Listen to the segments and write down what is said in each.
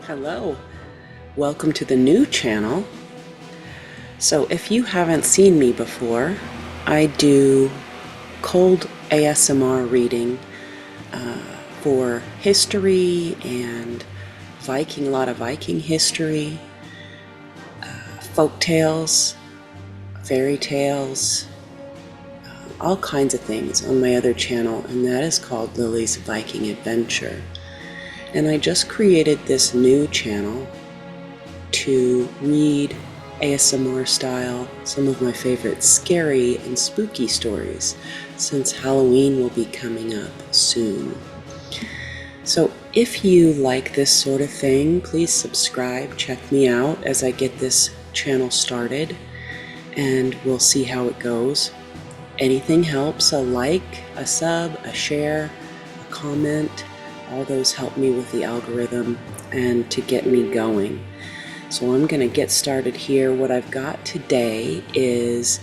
Hello, welcome to the new channel. So if you haven't seen me before, I do cold ASMR reading for history and a lot of Viking history, folk tales, fairy tales, all kinds of things on my other channel, and that is called Lily's Viking Adventure. And I just created this new channel to read ASMR style some of my favorite scary and spooky stories, since Halloween will be coming up soon. So if you like this sort of thing, please subscribe, check me out as I get this channel started, and we'll see how it goes. Anything helps: a like, a sub, a share, a comment. All those help me with the algorithm and to get me going. So I'm going to get started here. What I've got today is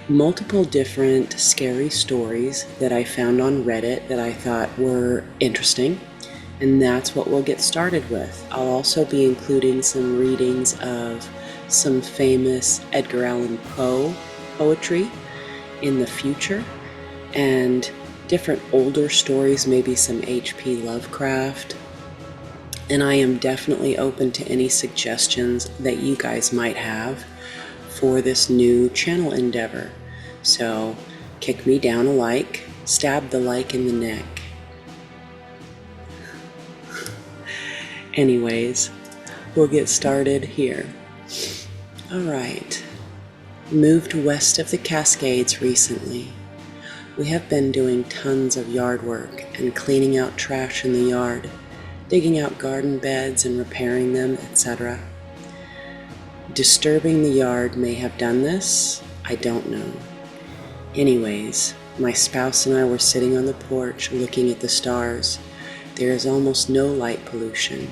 multiple different scary stories that I found on Reddit that I thought were interesting, and that's what we'll get started with. I'll also be including some readings of some famous Edgar Allan Poe poetry in the future, and different older stories, maybe some H.P. Lovecraft. And I am definitely open to any suggestions that you guys might have for this new channel endeavor. So kick me down a like, stab the like in the neck. Anyways, we'll get started here. All right. Moved west of the Cascades recently. We have been doing tons of yard work and cleaning out trash in the yard, digging out garden beds and repairing them, etc. Disturbing the yard may have done this, I don't know. Anyways, my spouse and I were sitting on the porch looking at the stars. There is almost no light pollution.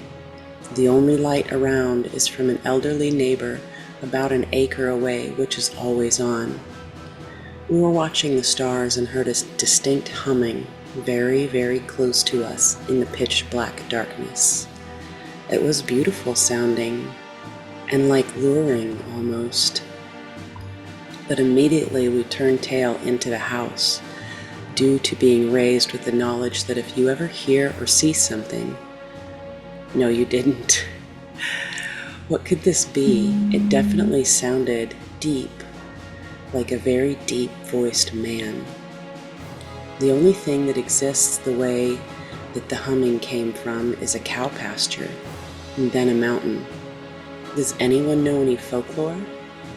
The only light around is from an elderly neighbor about an acre away, which is always on. We were watching the stars and heard a distinct humming very, very close to us in the pitch black darkness. It was beautiful sounding and like luring almost. But immediately we turned tail into the house, due to being raised with the knowledge that if you ever hear or see something, no, you didn't. What could this be? It definitely sounded deep, like a very deep-voiced man. The only thing that exists the way that the humming came from is a cow pasture, and then a mountain. Does anyone know any folklore?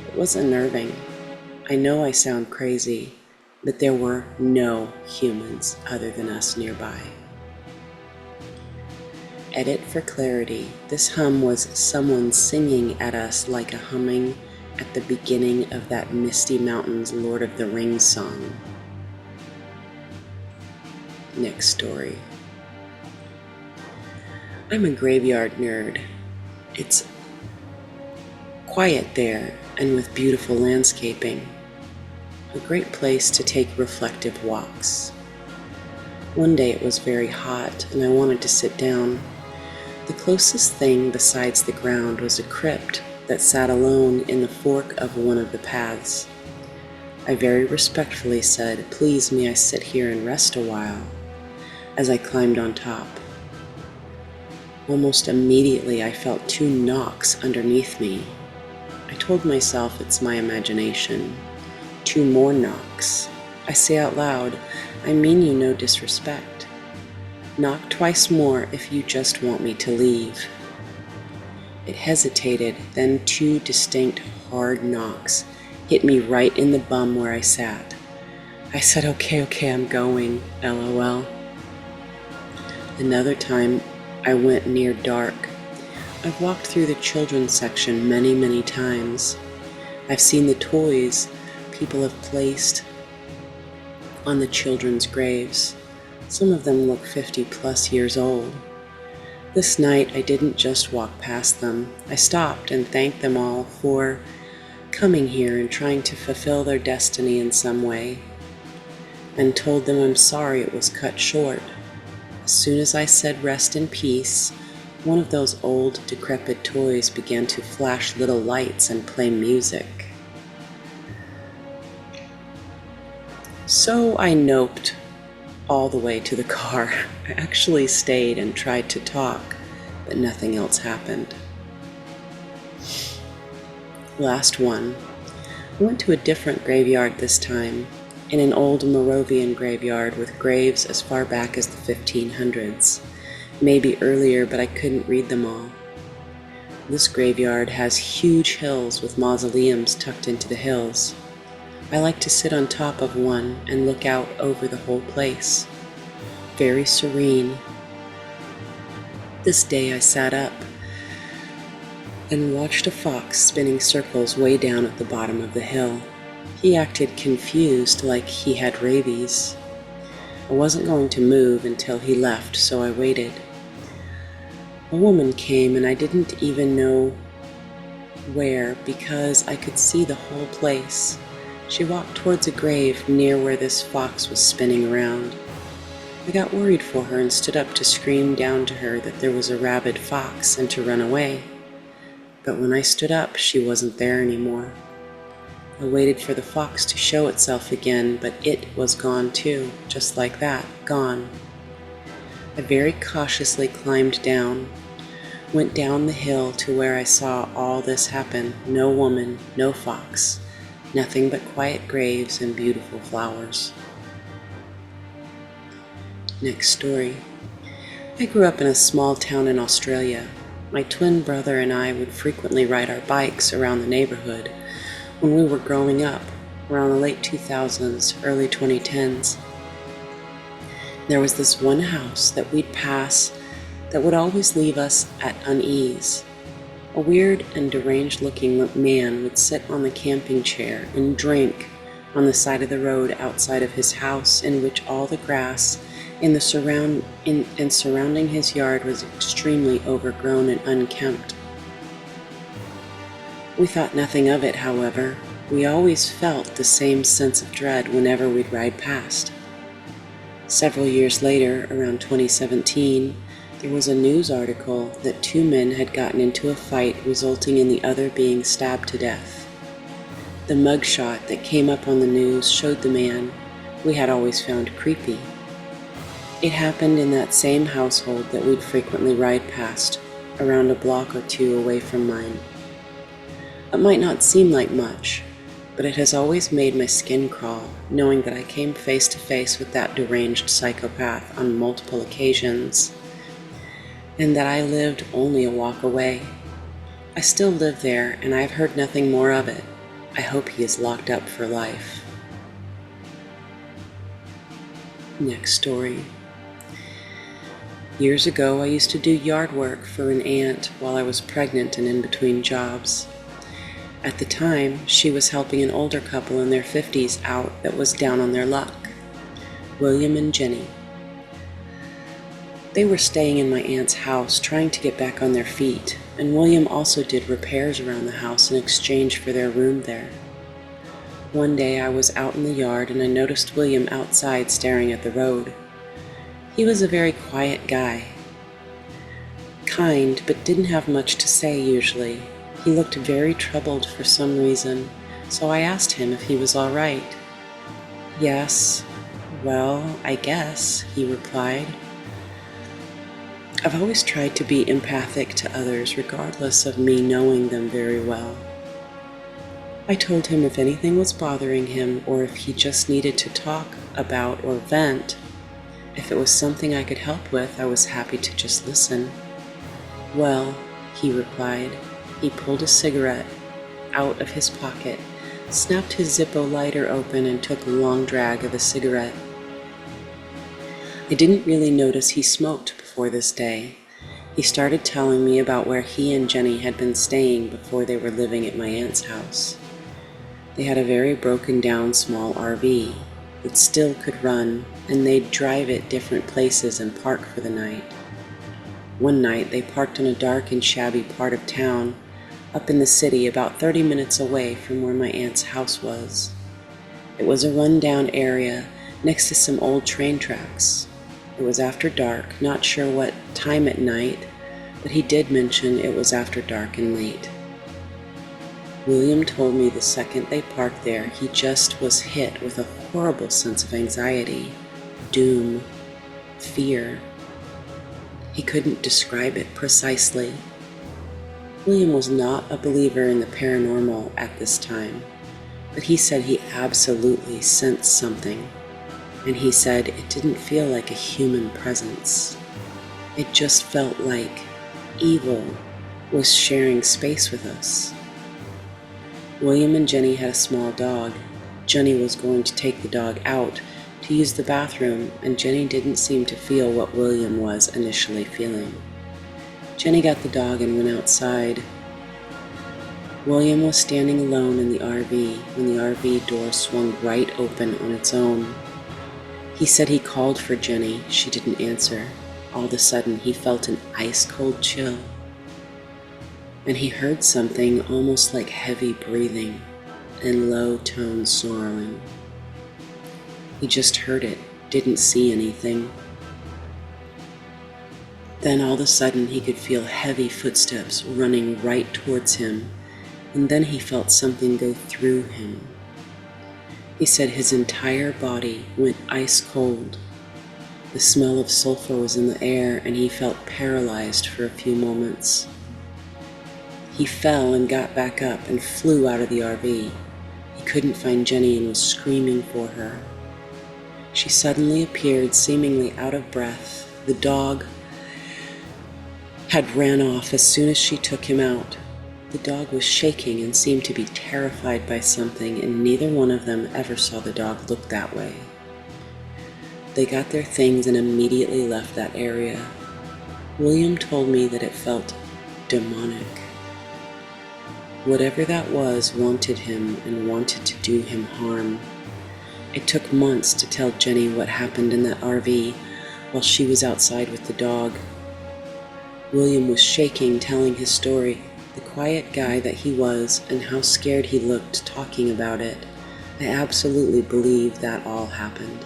It was unnerving. I know I sound crazy, but there were no humans other than us nearby. Edit for clarity. This hum was someone singing at us like a humming at the beginning of that Misty Mountains Lord of the Rings song. Next story. I'm a graveyard nerd. It's quiet there and with beautiful landscaping. A great place to take reflective walks. One day it was very hot and I wanted to sit down. The closest thing besides the ground was a crypt that sat alone in the fork of one of the paths. I very respectfully said, "Please, may I sit here and rest a while?" as I climbed on top. Almost immediately I felt 2 knocks underneath me. I told myself it's my imagination. 2 more knocks. I say out loud, "I mean you no disrespect. Knock twice more if you just want me to leave." It hesitated, then 2 distinct, hard knocks hit me right in the bum where I sat. I said, okay, I'm going, LOL. Another time, I went near dark. I've walked through the children's section many, many times. I've seen the toys people have placed on the children's graves. Some of them look 50+ years old. This night, I didn't just walk past them. I stopped and thanked them all for coming here and trying to fulfill their destiny in some way, and told them I'm sorry it was cut short. As soon as I said rest in peace, One of those old, decrepit toys began to flash little lights and play music. So I noped all the way to the car. I actually stayed and tried to talk, but nothing else happened. Last one. I went to a different graveyard this time, in an old Moravian graveyard with graves as far back as the 1500s. Maybe earlier, but I couldn't read them all. This graveyard has huge hills with mausoleums tucked into the hills. I like to sit on top of one and look out over the whole place. Very serene. This day I sat up and watched a fox spinning circles way down at the bottom of the hill. He acted confused, like he had rabies. I wasn't going to move until he left, so I waited. A woman came, and I didn't even know where because I could see the whole place. She walked towards a grave near where this fox was spinning around. I got worried for her and stood up to scream down to her that there was a rabid fox and to run away. But when I stood up, she wasn't there anymore. I waited for the fox to show itself again, but it was gone too, just like that, gone. I very cautiously climbed down, went down the hill to where I saw all this happen. No woman, no fox, nothing but quiet graves and beautiful flowers. Next story. I grew up in a small town in Australia. My twin brother and I would frequently ride our bikes around the neighborhood when we were growing up, around the late 2000s, early 2010s. There was this one house that we'd pass that would always leave us at unease. A weird and deranged-looking man would sit on the camping chair and drink on the side of the road outside of his house, in which all the grass surrounding his yard was extremely overgrown and unkempt. We thought nothing of it, however. We always felt the same sense of dread whenever we'd ride past. Several years later, around 2017, there was a news article that two men had gotten into a fight, resulting in the other being stabbed to death. The mugshot that came up on the news showed the man we had always found creepy. It happened in that same household that we'd frequently ride past, around a block or two away from mine. It might not seem like much, but it has always made my skin crawl, knowing that I came face to face with that deranged psychopath on multiple occasions, and that I lived only a walk away. I still live there, and I've heard nothing more of it. I hope he is locked up for life. Next story. Years ago, I used to do yard work for an aunt while I was pregnant and in between jobs. At the time, she was helping an older couple in their 50s out that was down on their luck, William and Jenny. They were staying in my aunt's house, trying to get back on their feet, and William also did repairs around the house in exchange for their room there. One day I was out in the yard and I noticed William outside staring at the road. He was a very quiet guy. Kind, but didn't have much to say usually. He looked very troubled for some reason, so I asked him if he was all right. "Yes, well, I guess," he replied. I've always tried to be empathic to others, regardless of me knowing them very well. I told him if anything was bothering him, or if he just needed to talk about or vent, if it was something I could help with, I was happy to just listen. "Well," he replied. He pulled a cigarette out of his pocket, snapped his Zippo lighter open, and took a long drag of a cigarette. I didn't really notice he smoked before this day. He started telling me about where he and Jenny had been staying before they were living at my aunt's house. They had a very broken down small RV that still could run, and they'd drive it different places and park for the night. One night they parked in a dark and shabby part of town, up in the city about 30 minutes away from where my aunt's house was. It was a run-down area next to some old train tracks. It was after dark, not sure what time at night, but he did mention it was after dark and late. William told me the second they parked there, he just was hit with a horrible sense of anxiety, doom, fear. He couldn't describe it precisely. William was not a believer in the paranormal at this time, but he said he absolutely sensed something, and he said it didn't feel like a human presence. It just felt like evil was sharing space with us. William and Jenny had a small dog. Jenny was going to take the dog out to use the bathroom, and Jenny didn't seem to feel what William was initially feeling. Jenny got the dog and went outside. William was standing alone in the RV when the RV door swung right open on its own. He said he called for Jenny. She didn't answer. All of a sudden, he felt an ice-cold chill, and he heard something almost like heavy breathing and low-toned sorrowing. He just heard it, didn't see anything. Then all of a sudden he could feel heavy footsteps running right towards him, and then he felt something go through him. He said his entire body went ice cold. The smell of sulfur was in the air, and he felt paralyzed for a few moments. He fell and got back up and flew out of the RV. He couldn't find Jenny and was screaming for her. She suddenly appeared, seemingly out of breath. The dog had ran off as soon as she took him out. The dog was shaking and seemed to be terrified by something, and neither one of them ever saw the dog look that way. They got their things and immediately left that area. William told me that it felt demonic. Whatever that was wanted him and wanted to do him harm. It took months to tell Jenny what happened in that RV while she was outside with the dog. William was shaking, telling his story, the quiet guy that he was and how scared he looked talking about it. I absolutely believe that all happened.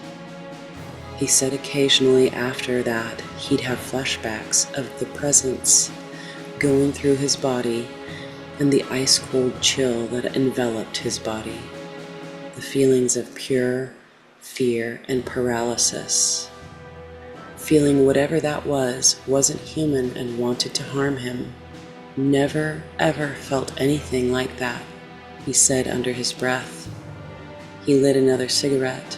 He said occasionally after that he'd have flashbacks of the presence going through his body and the ice-cold chill that enveloped his body. The feelings of pure fear and paralysis. Feeling whatever that was wasn't human and wanted to harm him. Never, ever felt anything like that, he said under his breath. He lit another cigarette.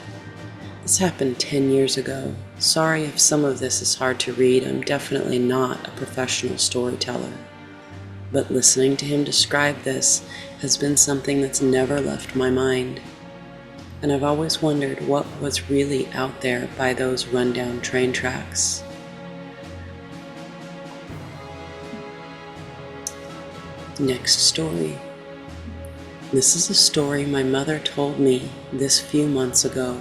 This happened 10 years ago. Sorry if some of this is hard to read. I'm definitely not a professional storyteller. But listening to him describe this has been something that's never left my mind. And I've always wondered what was really out there by those rundown train tracks. Next story. This is a story my mother told me this few months ago.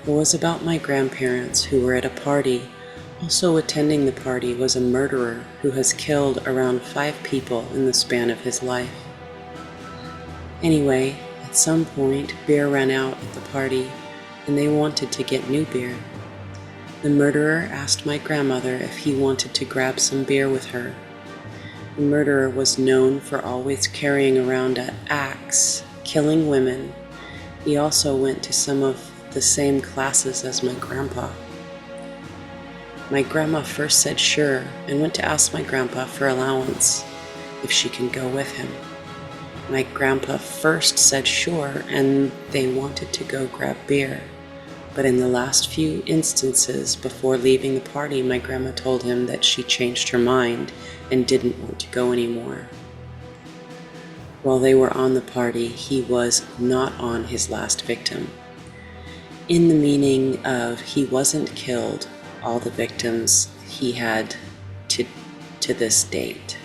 It was about my grandparents who were at a party. Also attending the party was a murderer who has killed around 5 people in the span of his life. Anyway, at some point, beer ran out at the party, and they wanted to get new beer. The murderer asked my grandmother if he wanted to grab some beer with her. The murderer was known for always carrying around an axe, killing women. He also went to some of the same classes as my grandpa. My grandma first said sure and went to ask my grandpa for allowance if she can go with him. My grandpa first said sure and they wanted to go grab beer. But in the last few instances before leaving the party, my grandma told him that she changed her mind and didn't want to go anymore. While they were on the party, he was not on his last victim. In the meaning of he wasn't killed all the victims he had to this date.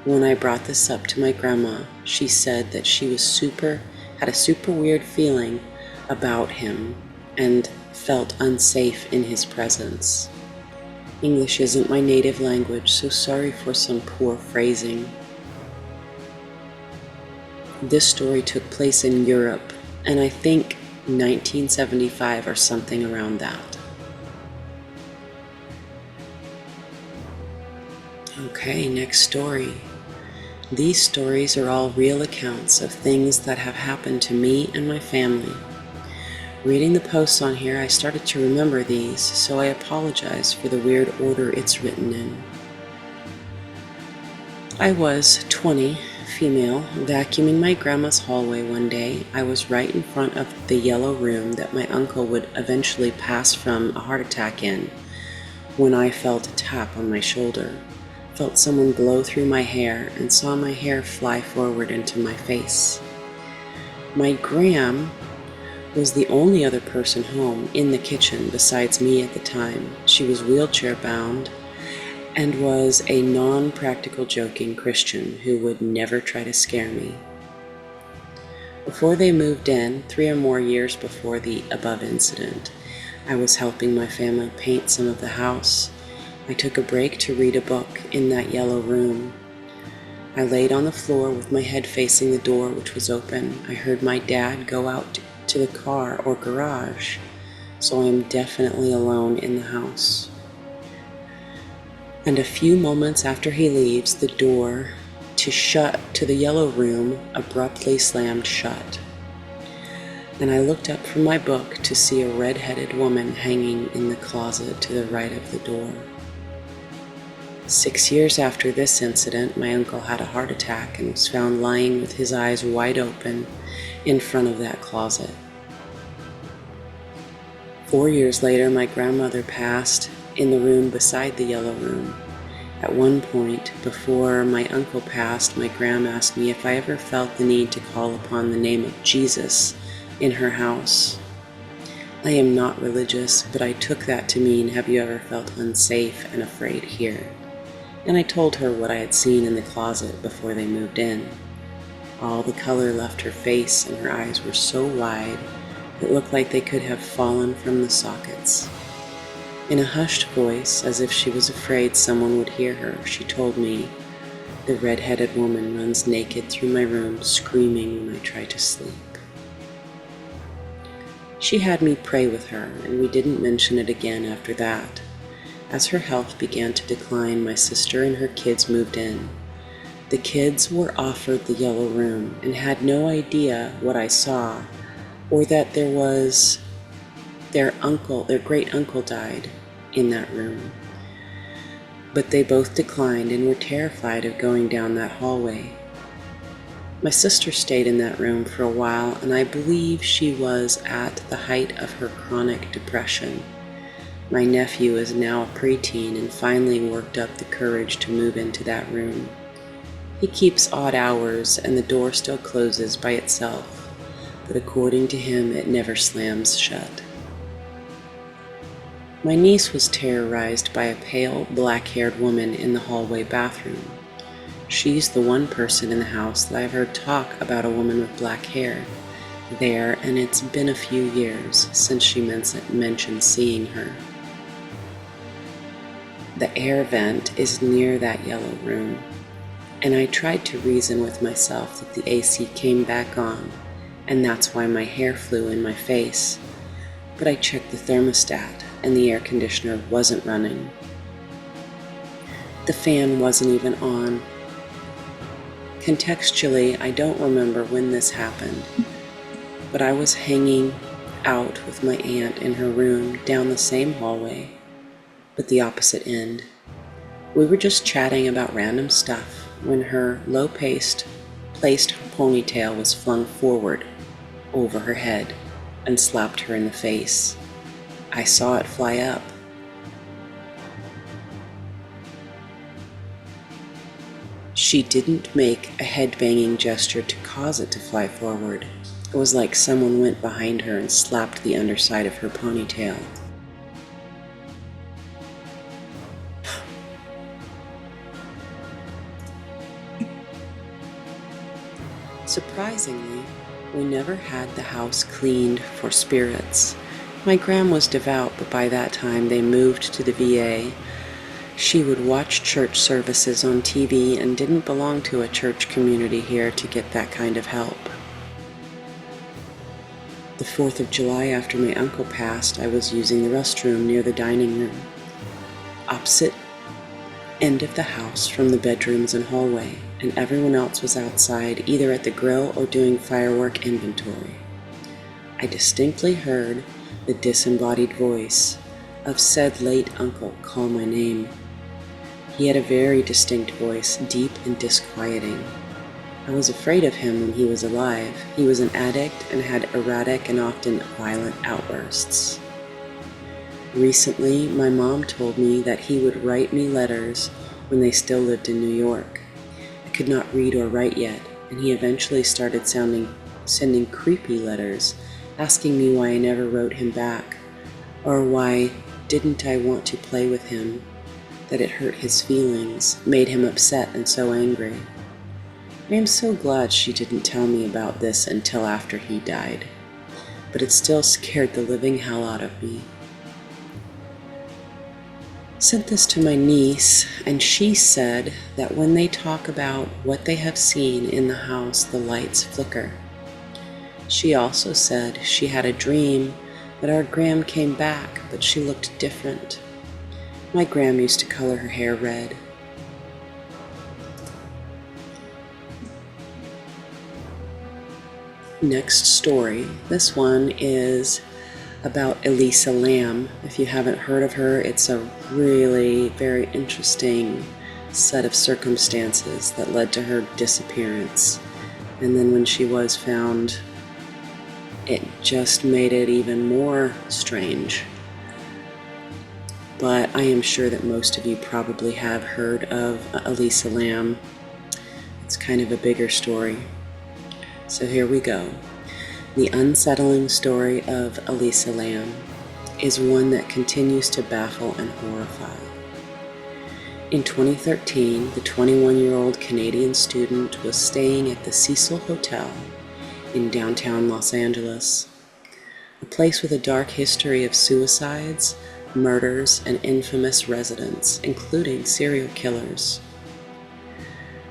When I brought this up to my grandma, she said that she was had a super weird feeling about him and felt unsafe in his presence. English isn't my native language, so sorry for some poor phrasing. This story took place in Europe, and I think 1975 or something around that. Okay, next story. These stories are all real accounts of things that have happened to me and my family. Reading the posts on here, I started to remember these, so I apologize for the weird order it's written in. I was 20, female, vacuuming my grandma's hallway one day. I was right in front of the yellow room that my uncle would eventually pass from a heart attack in when I felt a tap on my shoulder, felt someone blow through my hair, and saw my hair fly forward into my face. My gram was the only other person home in the kitchen besides me at the time. She was wheelchair bound and was a non-practical joking Christian who would never try to scare me. Before they moved in, 3 or more years before the above incident, I was helping my family paint some of the house. I took a break to read a book in that yellow room. I laid on the floor with my head facing the door, which was open. I heard my dad go out to the car or garage, so I am definitely alone in the house. And a few moments after he leaves, the door to the yellow room abruptly slammed shut. And I looked up from my book to see a red-headed woman hanging in the closet to the right of the door. 6 years after this incident, my uncle had a heart attack and was found lying with his eyes wide open in front of that closet. 4 years later, my grandmother passed in the room beside the yellow room. At one point, before my uncle passed, my gram asked me if I ever felt the need to call upon the name of Jesus in her house. I am not religious, but I took that to mean, have you ever felt unsafe and afraid here? And I told her what I had seen in the closet before they moved in. All the color left her face, and her eyes were so wide it looked like they could have fallen from the sockets. In a hushed voice, as if she was afraid someone would hear her, she told me, "The red-headed woman runs naked through my room, screaming when I try to sleep." She had me pray with her, and we didn't mention it again after that. As her health began to decline, my sister and her kids moved in. The kids were offered the yellow room and had no idea what I saw, or that their great uncle died in that room. But they both declined and were terrified of going down that hallway. My sister stayed in that room for a while, and I believe she was at the height of her chronic depression. My nephew is now a preteen and finally worked up the courage to move into that room. He keeps odd hours and the door still closes by itself, but according to him, it never slams shut. My niece was terrorized by a pale, black-haired woman in the hallway bathroom. She's the one person in the house that I've heard talk about a woman with black hair there, and it's been a few years since she mentioned seeing her. The air vent is near that yellow room, and I tried to reason with myself that the AC came back on, and that's why my hair flew in my face. But I checked the thermostat, and the air conditioner wasn't running. The fan wasn't even on. Contextually, I don't remember when this happened, but I was hanging out with my aunt in her room down the same hallway, but the opposite end. We were just chatting about random stuff when her low-placed ponytail was flung forward over her head and slapped her in the face. I saw it fly up. She didn't make a head-banging gesture to cause it to fly forward. It was like someone went behind her and slapped the underside of her ponytail. Surprisingly, we never had the house cleaned for spirits. My gram was devout, but by that time they moved to the VA. She would watch church services on TV and didn't belong to a church community here to get that kind of help. The 4th of July after my uncle passed, I was using the restroom near the dining room. Opposite end of the house from the bedrooms and hallway, and everyone else was outside, either at the grill or doing firework inventory. I distinctly heard the disembodied voice of said late uncle call my name. He had a very distinct voice, deep and disquieting. I was afraid of him when he was alive. He was an addict and had erratic and often violent outbursts. Recently, my mom told me that he would write me letters when they still lived in New York. I could not read or write yet, and he eventually started sending creepy letters, asking me why I never wrote him back, or why didn't I want to play with him, that it hurt his feelings, made him upset and so angry. I am so glad she didn't tell me about this until after he died, but it still scared the living hell out of me. Sent this to my niece, and she said that when they talk about what they have seen in the house, the lights flicker. She also said she had a dream that our Gram came back, but she looked different. My Gram used to color her hair red. Next story. This one is about Elisa Lam. If you haven't heard of her, it's a really very interesting set of circumstances that led to her disappearance. And then when she was found, it just made it even more strange. But I am sure that most of you probably have heard of Elisa Lam. It's kind of a bigger story. So here we go. The unsettling story of Elisa Lam is one that continues to baffle and horrify. In 2013, the 21-year-old Canadian student was staying at the Cecil Hotel in downtown Los Angeles, a place with a dark history of suicides, murders, and infamous residents, including serial killers.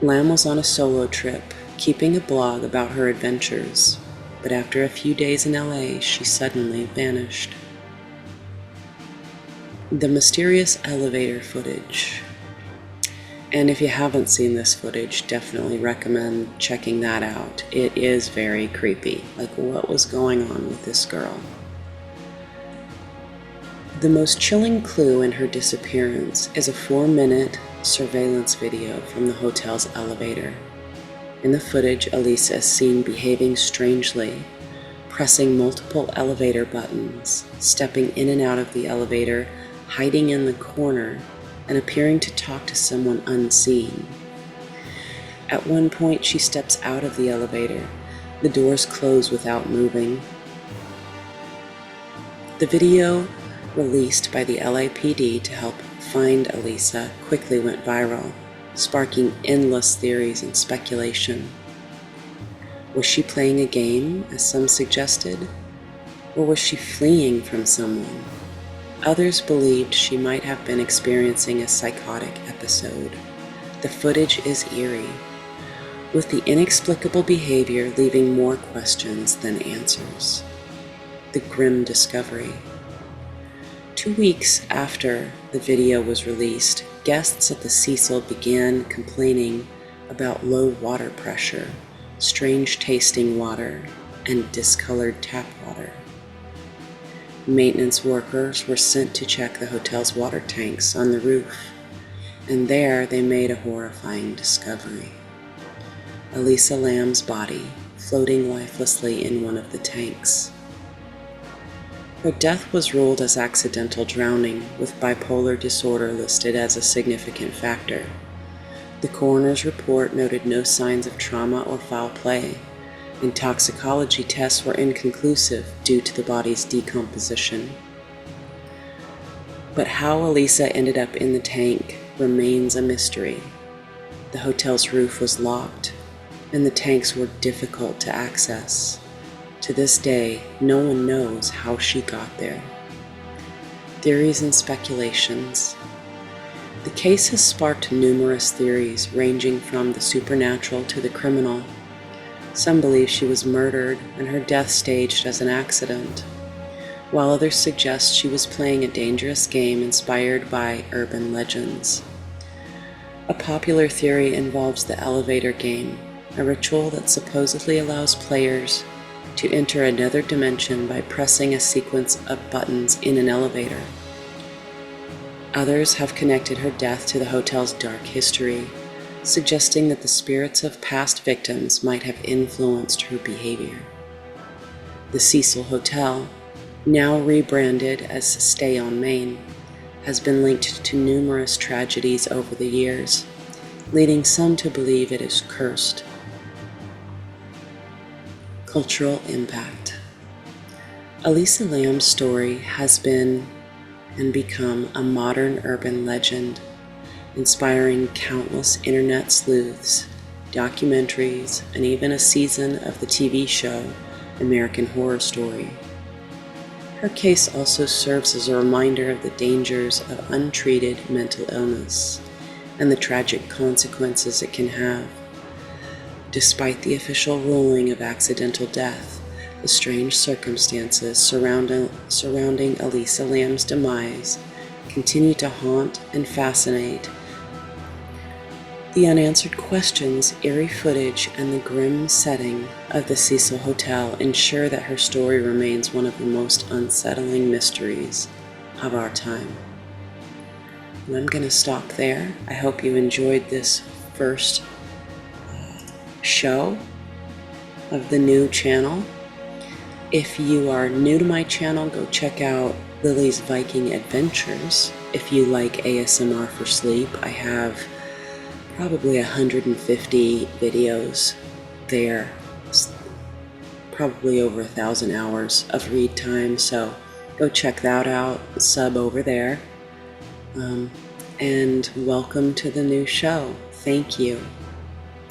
Lam was on a solo trip, keeping a blog about her adventures, but after a few days in LA, she suddenly vanished. The mysterious elevator footage. And if you haven't seen this footage, definitely recommend checking that out. It is very creepy. Like, what was going on with this girl? The most chilling clue in her disappearance is a 4-minute surveillance video from the hotel's elevator. In the footage, Elisa is seen behaving strangely, pressing multiple elevator buttons, stepping in and out of the elevator, hiding in the corner, and appearing to talk to someone unseen. At one point, she steps out of the elevator. The doors close without moving. The video, released by the LAPD to help find Elisa, quickly went viral, sparking endless theories and speculation. Was she playing a game, as some suggested? Or was she fleeing from someone? Others believed she might have been experiencing a psychotic episode. The footage is eerie, with the inexplicable behavior leaving more questions than answers. The grim discovery. 2 weeks after the video was released, guests at the Cecil began complaining about low water pressure, strange tasting water, and discolored tap water. Maintenance workers were sent to check the hotel's water tanks on the roof, and there they made a horrifying discovery. Elisa Lam's body floating lifelessly in one of the tanks. Her death was ruled as accidental drowning, with bipolar disorder listed as a significant factor. The coroner's report noted no signs of trauma or foul play, and toxicology tests were inconclusive due to the body's decomposition. But how Elisa ended up in the tank remains a mystery. The hotel's roof was locked, and the tanks were difficult to access. To this day, no one knows how she got there. Theories and speculations. The case has sparked numerous theories ranging from the supernatural to the criminal. Some believe she was murdered and her death staged as an accident, while others suggest she was playing a dangerous game inspired by urban legends. A popular theory involves the elevator game, a ritual that supposedly allows players to enter another dimension by pressing a sequence of buttons in an elevator. Others have connected her death to the hotel's dark history, suggesting that the spirits of past victims might have influenced her behavior. The Cecil Hotel, now rebranded as Stay on Main, has been linked to numerous tragedies over the years, leading some to believe it is cursed. Cultural impact. Elisa Lam's story has been and become a modern urban legend, inspiring countless internet sleuths, documentaries, and even a season of the TV show American Horror Story. Her case also serves as a reminder of the dangers of untreated mental illness and the tragic consequences it can have. Despite the official ruling of accidental death, the strange circumstances surrounding Elisa Lam's demise continue to haunt and fascinate. The unanswered questions, eerie footage, and the grim setting of the Cecil Hotel ensure that her story remains one of the most unsettling mysteries of our time. And I'm going to stop there. I hope you enjoyed this first show of the new channel. If you are new to my channel, go check out Lily's Viking Adventures. If you like ASMR for sleep, I have probably 150 videos there, probably over 1,000 hours of read time, so go check that out, sub over there, and welcome to the new show. Thank you.